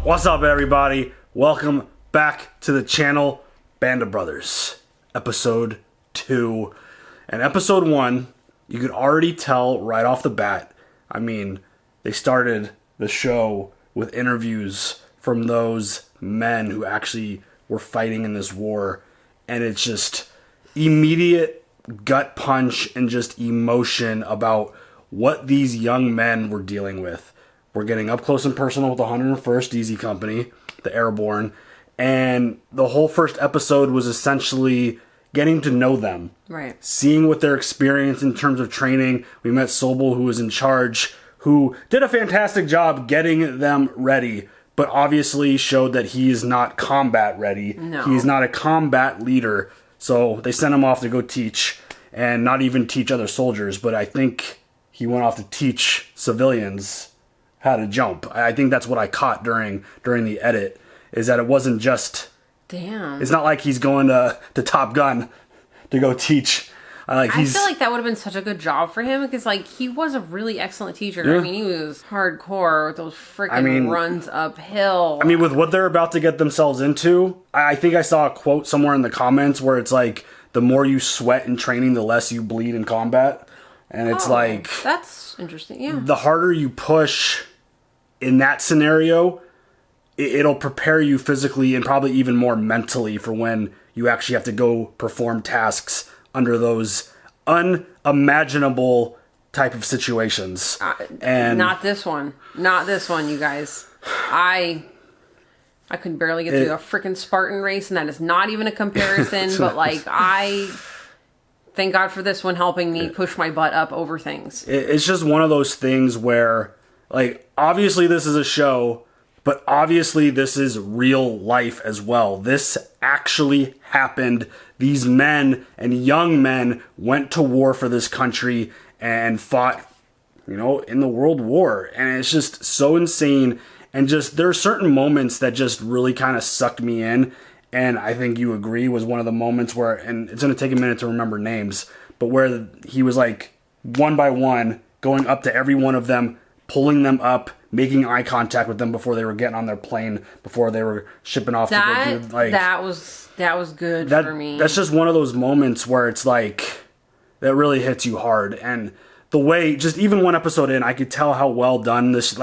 What's up, everybody? Welcome back to the channel, Band of Brothers, episode 2. And episode 1, you could already tell right off the bat. I mean, they started the show with interviews from those men who actually were fighting in this war. And it's just immediate gut punch and just emotion about what these young men were dealing with. We're getting up close and personal with the 101st Easy Company, the Airborne, and the whole first episode was essentially getting to know them. Right. Seeing what their experience in terms of training. We met Sobel, who was in charge, who did a fantastic job getting them ready, but obviously showed that he is not combat ready. No. He's not a combat leader, so they sent him off to go teach, and not even teach other soldiers, but I think he went off to teach civilians how to jump. I think that's what I caught during the edit, is that it wasn't just... Damn. It's not like he's going to Top Gun to go teach. I feel like that would have been such a good job for him, because like he was a really excellent teacher. Yeah. I mean, he was hardcore with those freaking runs uphill. I mean, with what they're about to get themselves into, I think I saw a quote somewhere in the comments where it's like, the more you sweat in training, the less you bleed in combat. And it's like... That's interesting, yeah. The harder you push in that scenario, it'll prepare you physically and probably even more mentally for when you actually have to go perform tasks under those unimaginable type of situations. And not this one. Not this one, you guys. I could barely get through a freaking Spartan race, and that is not even a comparison, but like, I thank God for this one helping me push my butt up over things. It's just one of those things where, like, obviously this is a show, but obviously this is real life as well. This actually happened. These men and young men went to war for this country and fought, you know, in the World War. And it's just so insane. And just, there are certain moments that just really kind of sucked me in. And I think you agree was one of the moments where, and it's going to take a minute to remember names, but where he was like one by one going up to every one of them, pulling them up, making eye contact with them before they were getting on their plane, before they were shipping off to go do, like, that was good for me. That's just one of those moments where it's like, that really hits you hard. And the way, just even one episode in, I could tell how well done this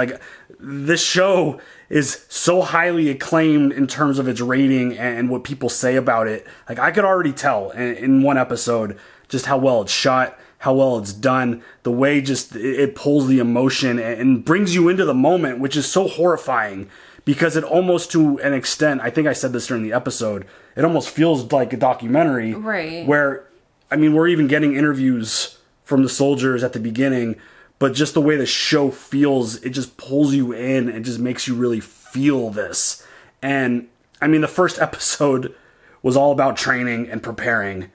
show is so highly acclaimed in terms of its rating and what people say about it. Like, I could already tell in one episode just how well it's shot, how well it's done, the way just it pulls the emotion and brings you into the moment, which is so horrifying, because it almost, to an extent, I think I said this during the episode, it almost feels like a documentary. Right. Where, I mean, we're even getting interviews from the soldiers at the beginning, but just the way the show feels, it just pulls you in and just makes you really feel this. And, I mean, the first episode was all about training and preparing.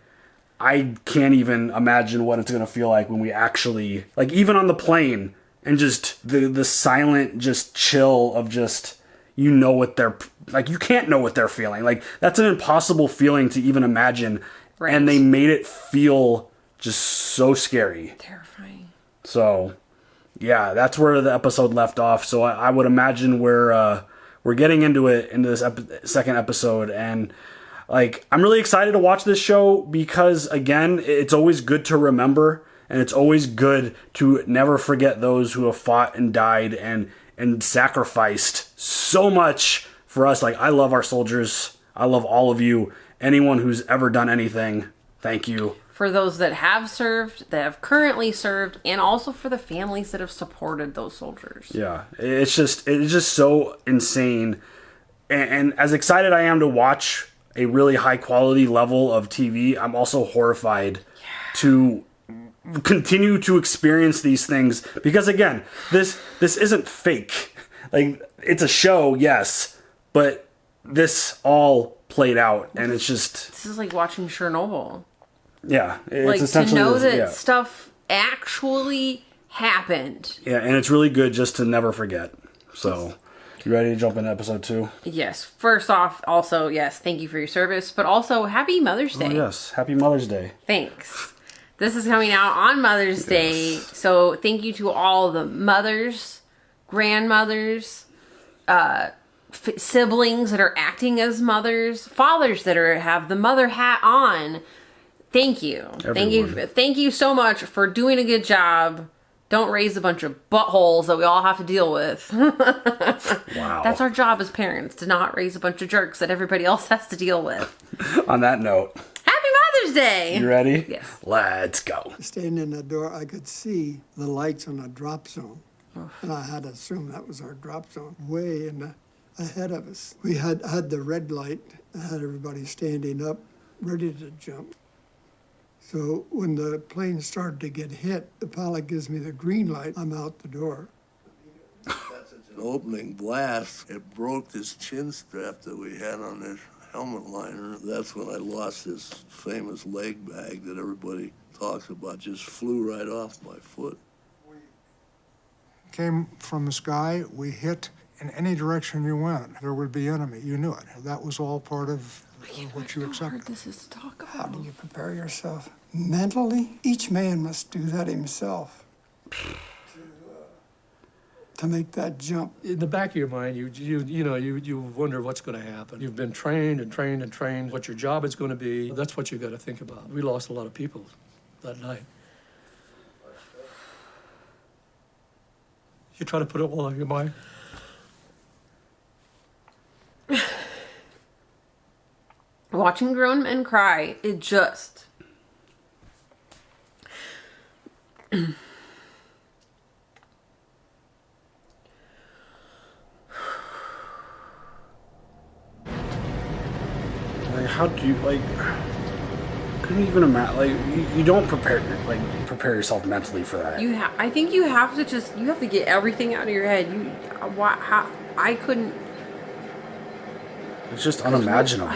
I can't even imagine what it's going to feel like when we actually, like, even on the plane, and just the silent just chill of just, you know what they're, like, you can't know what they're feeling. Like, that's an impossible feeling to even imagine. Right. And they made it feel just so scary. Terrifying. So, yeah, that's where the episode left off. So I would imagine we're getting into this second episode, and like, I'm really excited to watch this show because, again, it's always good to remember, and it's always good to never forget those who have fought and died and sacrificed so much for us. Like, I love our soldiers. I love all of you. Anyone who's ever done anything, thank you. For those that have served, that have currently served, and also for the families that have supported those soldiers. Yeah, it's just so insane. And as excited I am to watch a really high quality level of TV, I'm also horrified to continue to experience these things, because again, this isn't fake. Like, it's a show, yes, but this all played out, and it's just, this is like watching Chernobyl. Yeah, it's like, essentially to know that stuff actually happened. Yeah, and it's really good just to never forget. So, you ready to jump into episode 2? Yes. First off, also, yes, thank you for your service, but also, happy Mother's Day. Oh, yes. Happy Mother's Day. Thanks. This is coming out on Mother's Day. So thank you to all the mothers, grandmothers, siblings that are acting as mothers, fathers that have the mother hat on. Thank you. Everyone. Thank you so much for doing a good job. Don't raise a bunch of buttholes that we all have to deal with. Wow. That's our job as parents, to not raise a bunch of jerks that everybody else has to deal with. On that note, Happy Mother's Day! you ready? Yes. Let's go. Standing in the door, I could see the lights on a drop zone. And I had to assume that was our drop zone, way ahead of us. We had the red light, had everybody standing up, ready to jump. So when the plane started to get hit, the pilot gives me the green light. I'm out the door. That's an opening blast. It broke this chin strap that we had on this helmet liner. That's when I lost this famous leg bag that everybody talks about. Just flew right off my foot. Came from the sky, we hit in any direction you went. There would be enemy, you knew it. That was all part of what you accepted. This is to talk about. How do you prepare yourself? Mentally, each man must do that himself. To make that jump. In the back of your mind, you wonder what's going to happen. You've been trained and trained and trained, what your job is going to be. That's what you got to think about. We lost a lot of people that night. You try to put it all on your mind. Watching grown men cry, it just... Like, how do you, like, couldn't even imagine, like, you don't prepare yourself mentally for that. I think you have to get everything out of your head. I couldn't... It's just unimaginable.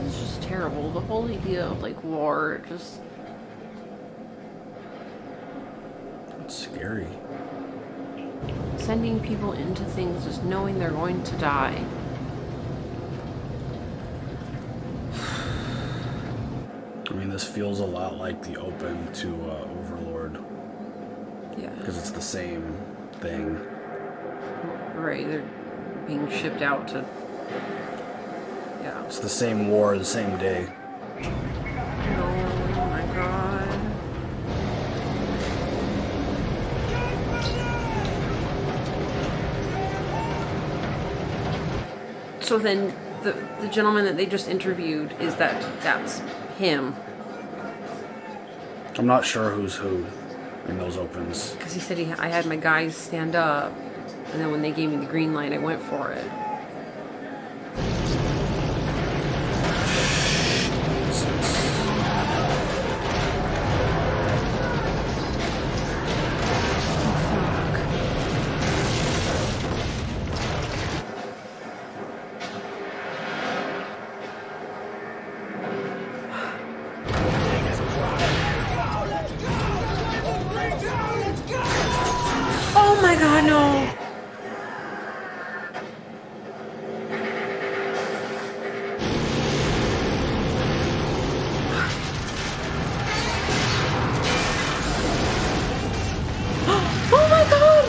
This is just terrible. The whole idea of, like, war, just... It's scary. Sending people into things just knowing they're going to die. I mean, this feels a lot like the open to Overlord. Yeah. Because it's the same thing. Right, they're being shipped out to... Yeah. It's the same war, the same day. Oh my god. So then the gentleman that they just interviewed, that's him? I'm not sure who's who in those opens. Because he said I had my guys stand up, and then when they gave me the green light, I went for it. Oh my god, no! Oh my god!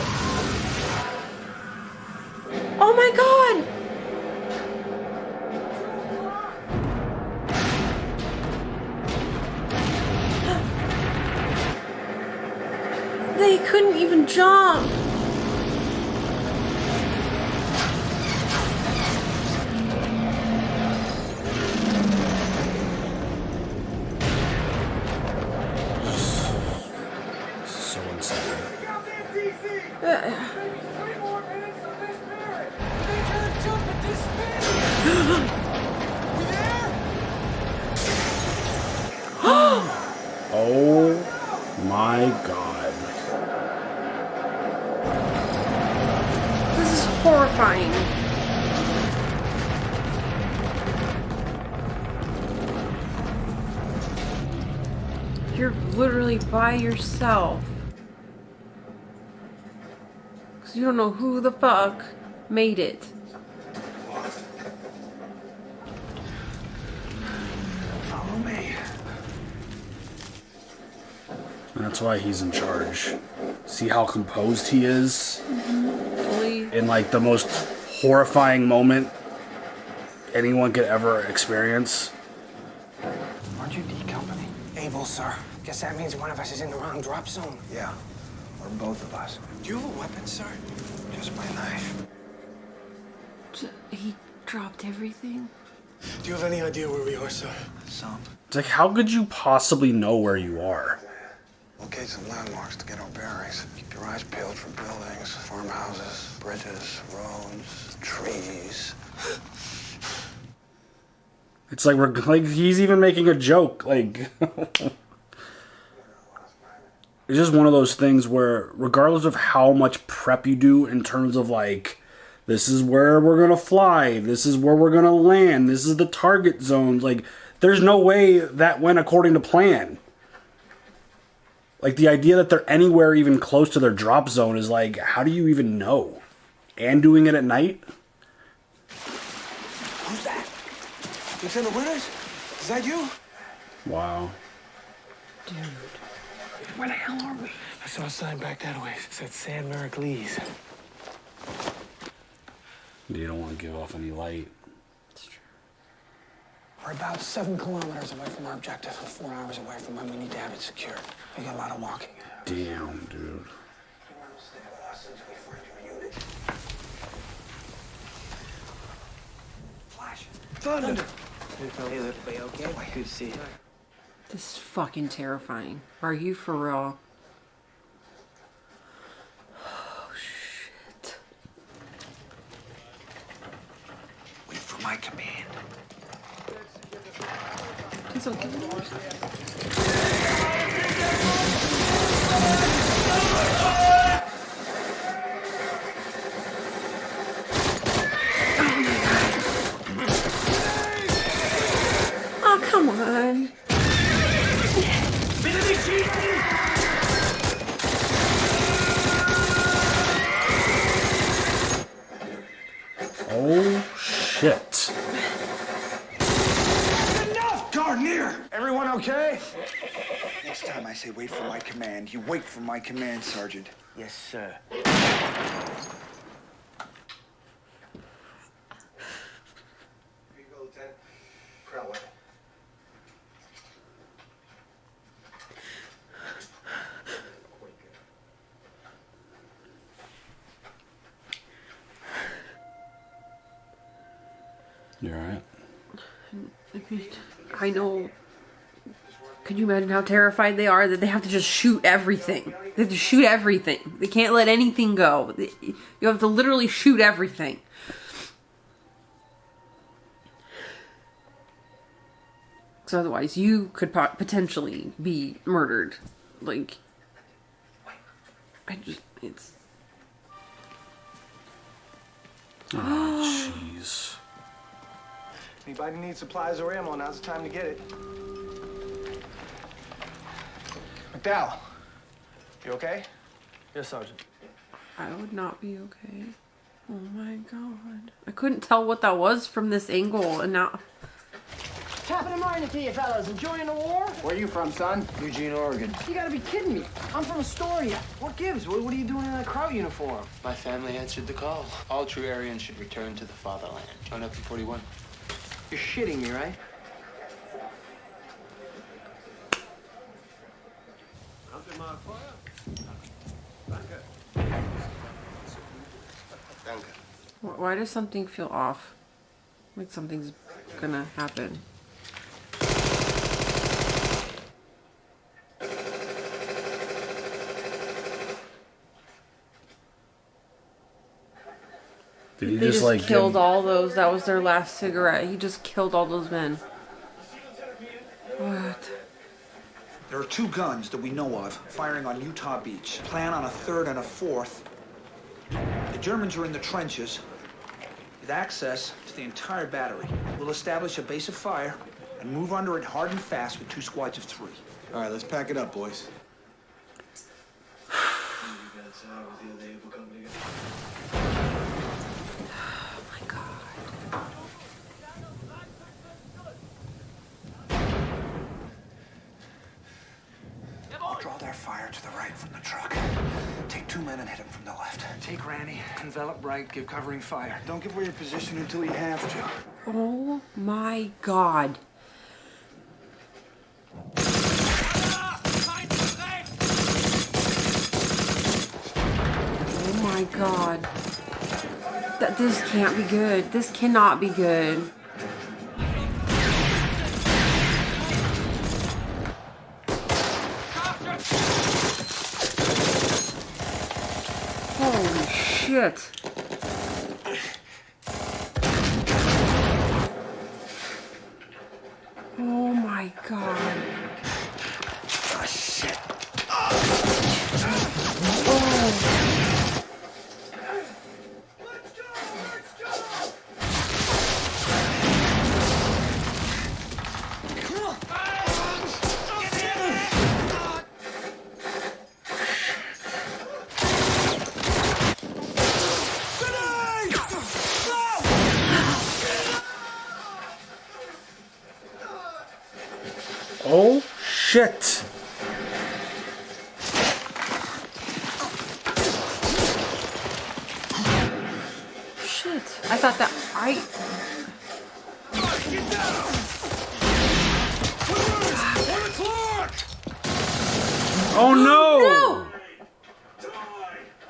Oh my god! They couldn't even jump! So insane. Oh my god. This is horrifying. You're literally by yourself. Because you don't know who the fuck made it. Follow me. That's why he's in charge. See how composed he is? Fully. In like the most horrifying moment anyone could ever experience. Aren't you D Company? Able, sir. Guess that means one of us is in the wrong drop zone. Yeah. Or both of us. Do you have a weapon, sir? Just my knife. He dropped everything? Do you have any idea where we are, sir? Some. It's like, how could you possibly know where you are? Locate some landmarks to get our bearings. Keep your eyes peeled for buildings, farmhouses, bridges, roads, trees. It's like he's even making a joke. Like, it's just one of those things where, regardless of how much prep you do in terms of like, this is where we're gonna fly, this is where we're gonna land, this is the target zones. Like, there's no way that went according to plan. Like, the idea that they're anywhere even close to their drop zone is like, how do you even know? And doing it at night? Who's that? Lieutenant Winters? Is that you? Wow. Dude. Where the hell are we? I saw a sign back that way. It said San Merrick Lee's. You don't want to give off any light. It's true. We're about 7 kilometers away from our objective and 4 hours away from when we need to have it secured. We got a lot of walking. Damn, dude. Flash. Thunder. Hey, everybody okay? Good to see you. This is fucking terrifying. Are you for real? Oh, shit. Wait for my command. It's okay. Oh, come on. Oh, shit. Near. Everyone okay? Next time I say wait for my command, you wait for my command, Sergeant. Yes, sir. Here you go, Lieutenant. Proud way. You alright? I know. Could you imagine how terrified they are that they have to just shoot everything? They have to shoot everything. They can't let anything go. You have to literally shoot everything. Because otherwise you could potentially be murdered. Like, it's... Oh, jeez. Anybody need supplies or ammo? Now's the time to get it. McDowell, you okay? Yes, Sergeant. I would not be okay. Oh my god. I couldn't tell what that was from this angle, and now... Top of the morning to you fellas. Enjoying the war? Where are you from, son? Eugene, Oregon. You gotta be kidding me. I'm from Astoria. What gives? What are you doing in that Kraut uniform? My family answered the call. All true Aryans should return to the fatherland. Join up in 41. You're shitting me, right? Why does something feel off? Like something's gonna happen. Did he They just like killed all those. That was their last cigarette. He just killed all those men. What? There are 2 guns that we know of firing on Utah Beach. Plan on a 3rd and a 4th. The Germans are in the trenches with access to the entire battery. We'll establish a base of fire and move under it hard and fast with 2 squads of 3. All right, let's pack it up, boys. start fire to the right from the truck. Take 2 men and hit him from the left. Take Randy, envelop right, give covering fire. Don't give away your position until you have to. Oh my god. Oh my god. This can't be good. This cannot be good. Holy shit. Oh my god. Oh, shit. Oh. Oh shit! Shit. I thought that Oh no! No!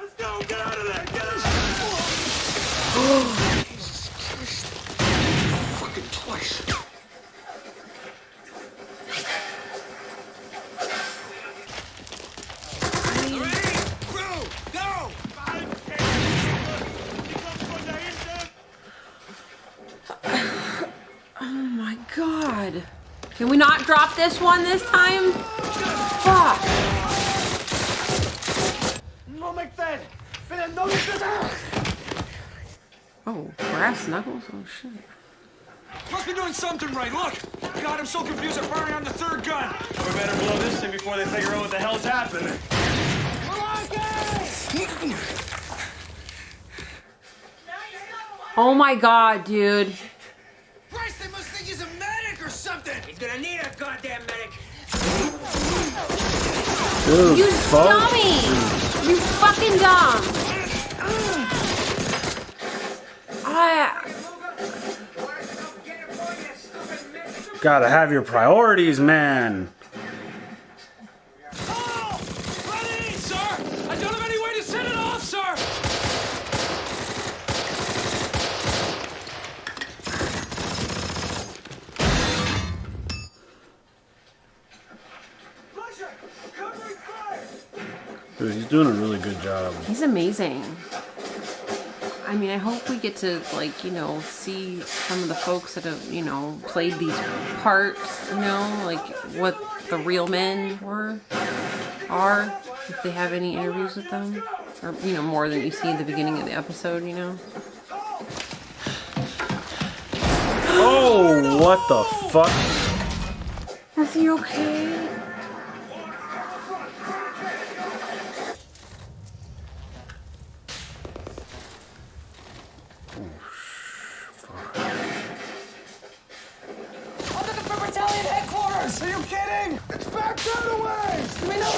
Let's go! Get out of there! Get out! Jesus Christ. Fucking twice. Oh my god. Can we not drop this one this time? Fuck. Oh, brass knuckles? Oh shit. Must be doing something right. Look! God, I'm so confused. I'm firing on the third gun. We better blow this thing before they figure out what the hell's happening. Oh my god, dude. Christ, they must think he's a medic or something. He's gonna need a goddamn medic. Dude, You fuck. dummy! You fucking dumb! Gotta have your priorities, man. Oh! Ready, sir! I don't have any way to set it off, sir! Dude, he's doing a really good job. He's amazing. I mean, I hope we get to, like, you know, see some of the folks that have, you know, played these parts, you know, like what the real men are, if they have any interviews with them. Or, you know, more than you see at the beginning of the episode, you know. Oh, what the fuck? Is he okay? Battalion headquarters! Are you kidding? It's back that way! We know.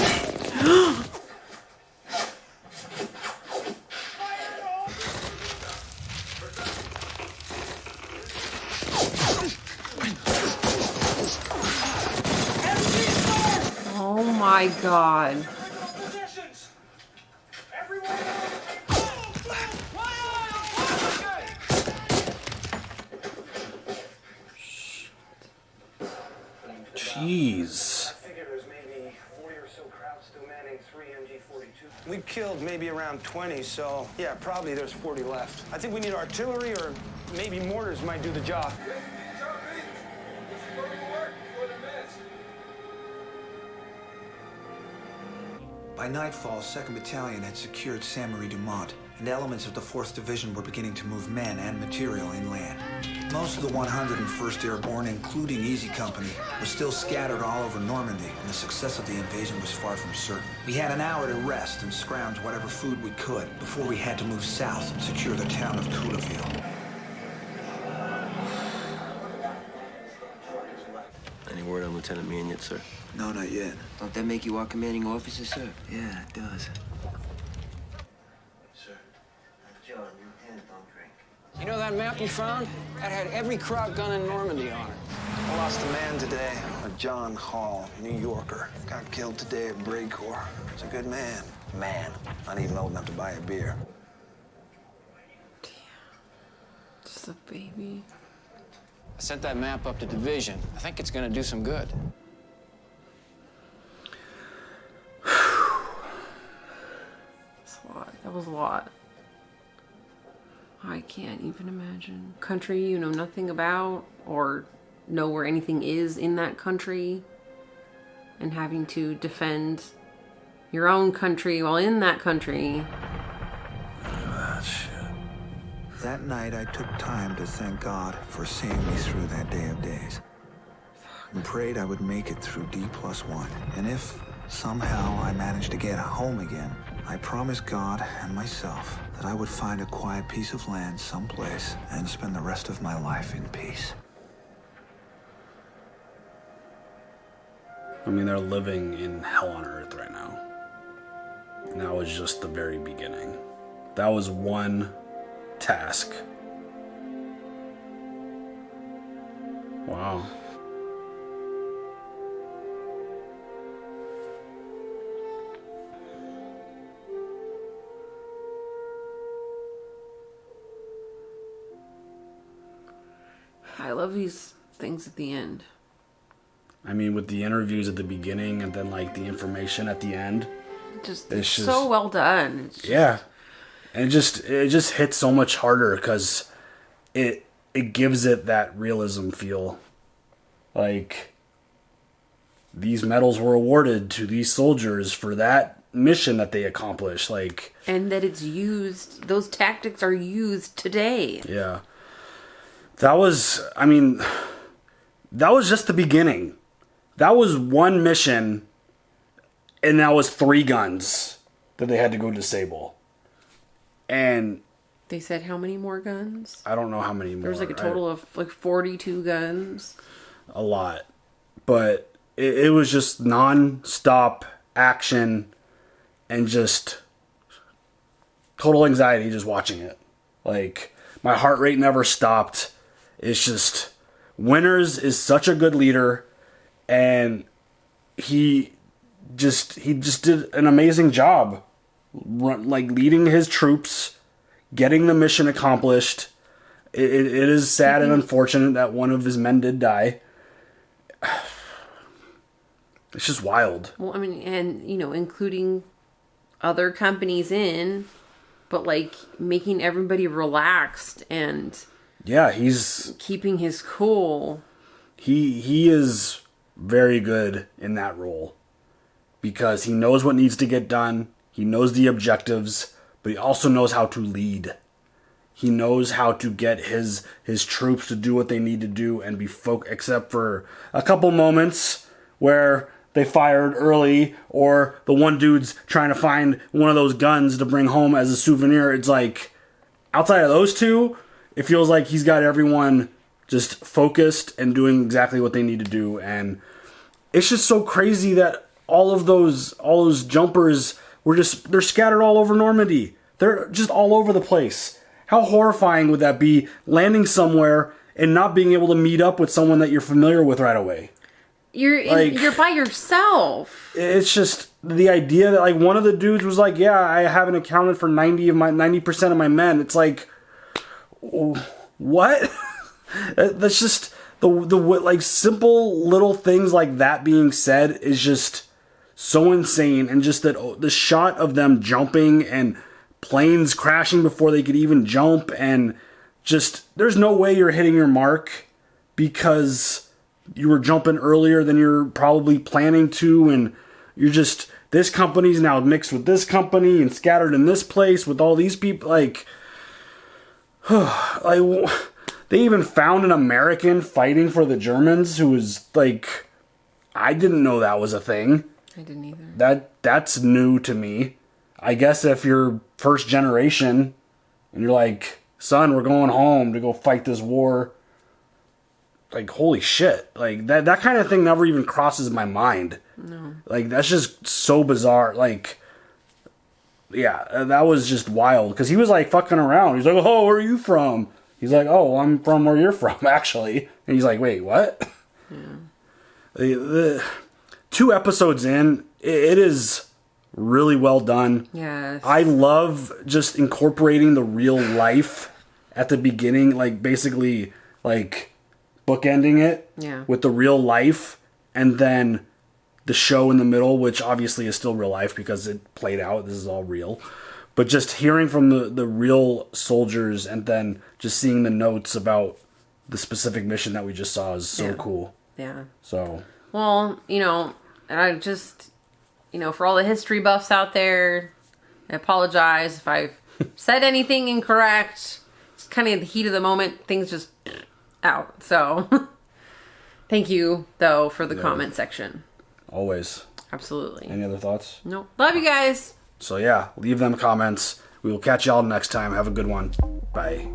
Oh my god. Jeez. We killed maybe around 20, so yeah, probably there's 40 left. I think we need artillery or maybe mortars might do the job. By nightfall, 2nd Battalion had secured Saint-Marie-du-Mont, and elements of the 4th Division were beginning to move men and material inland. Most of the 101st Airborne, including Easy Company, were still scattered all over Normandy, and the success of the invasion was far from certain. We had an hour to rest and scrounge whatever food we could before we had to move south and secure the town of Any word on Lieutenant Meehan yet, sir? No, not yet. Don't that make you our commanding officer, sir? Yeah, it does. Sir. John, your hand don't drink. You know that map you found? That had every kraut gun in Normandy on it. I lost a man today, a John Hall, New Yorker. Got killed today at Breakcore. He's a good man. Man. Not even old enough to buy a beer. Just a baby. I sent that map up to division. I think it's gonna do some good. That's a lot. That was a lot. I can't even imagine. Country you know nothing about or know where anything is in that country and having to defend your own country while in that country. That night, I took time to thank God for seeing me through that day of days. And prayed I would make it through D+1. And if somehow I managed to get home again, I promised God and myself that I would find a quiet piece of land someplace and spend the rest of my life in peace. I mean, they're living in hell on earth right now. And that was just the very beginning. That was one task. Wow. I love these things at the end. I mean, with the interviews at the beginning and then like the information at the end. It's just so well done. It's just, yeah. And it just hits so much harder because it gives it that realism feel. Like, these medals were awarded to these soldiers for that mission that they accomplished. Like, and that it's used, those tactics are used today. Yeah. That was just the beginning. That was one mission, and that was 3 guns that they had to go disable. And they said how many more guns? I don't know how many more. There was like a total of like 42 guns. A lot. But it was just non-stop action and just total anxiety just watching it. Like, my heart rate never stopped. It's just, Winters is such a good leader, and he just did an amazing job. Like, leading his troops, getting the mission accomplished. It is sad and unfortunate that one of his men did die. It's just wild. Well, I mean, and, you know, including other companies in, but, like, making everybody relaxed and... Yeah, he's... keeping his cool. He is very good in that role. Because he knows what needs to get done. He knows the objectives, but he also knows how to lead. He knows how to get his troops to do what they need to do and be except for a couple moments where they fired early or the one dude's trying to find one of those guns to bring home as a souvenir. It's like, outside of those two, it feels like he's got everyone just focused and doing exactly what they need to do. And it's just so crazy that all those jumpers they're scattered all over Normandy. They're just all over the place. How horrifying would that be, landing somewhere and not being able to meet up with someone that you're familiar with right away? You're by yourself. It's just the idea that, like, one of the dudes was like, yeah, I haven't accounted for 90% of my men. It's like, what? That's just the like, simple little things like that being said is just so insane. And just that the shot of them jumping and planes crashing before they could even jump, and just, there's no way you're hitting your mark because you were jumping earlier than you're probably planning to, and you're just, this company's now mixed with this company and scattered in this place with all these people. Like, they even found an American fighting for the Germans who was like, I didn't know that was a thing. I didn't either. That's new to me. I guess if you're first generation and you're like, son, we're going home to go fight this war. like, holy shit. Like, that kind of thing never even crosses my mind. No. Like, that's just so bizarre. Like, yeah, that was just wild. Because he was, like, fucking around. He's like, oh, where are you from? He's like, oh, I'm from where you're from, actually. And he's like, wait, what? Yeah. The 2 episodes in, it is really well done. Yes. I love just incorporating the real life at the beginning, like basically like bookending it with the real life, and then the show in the middle, which obviously is still real life because it played out. This is all real. But just hearing from the real soldiers and then just seeing the notes about the specific mission that we just saw is so cool. Yeah. So. Well, you know, and I just, you know, for all the history buffs out there, I apologize if I've said anything incorrect. It's kind of the heat of the moment. Things just out. So, thank you, though, for the comment section. Always. Absolutely. Any other thoughts? Nope. Love you guys. So yeah, leave them comments. We will catch y'all next time. Have a good one. Bye.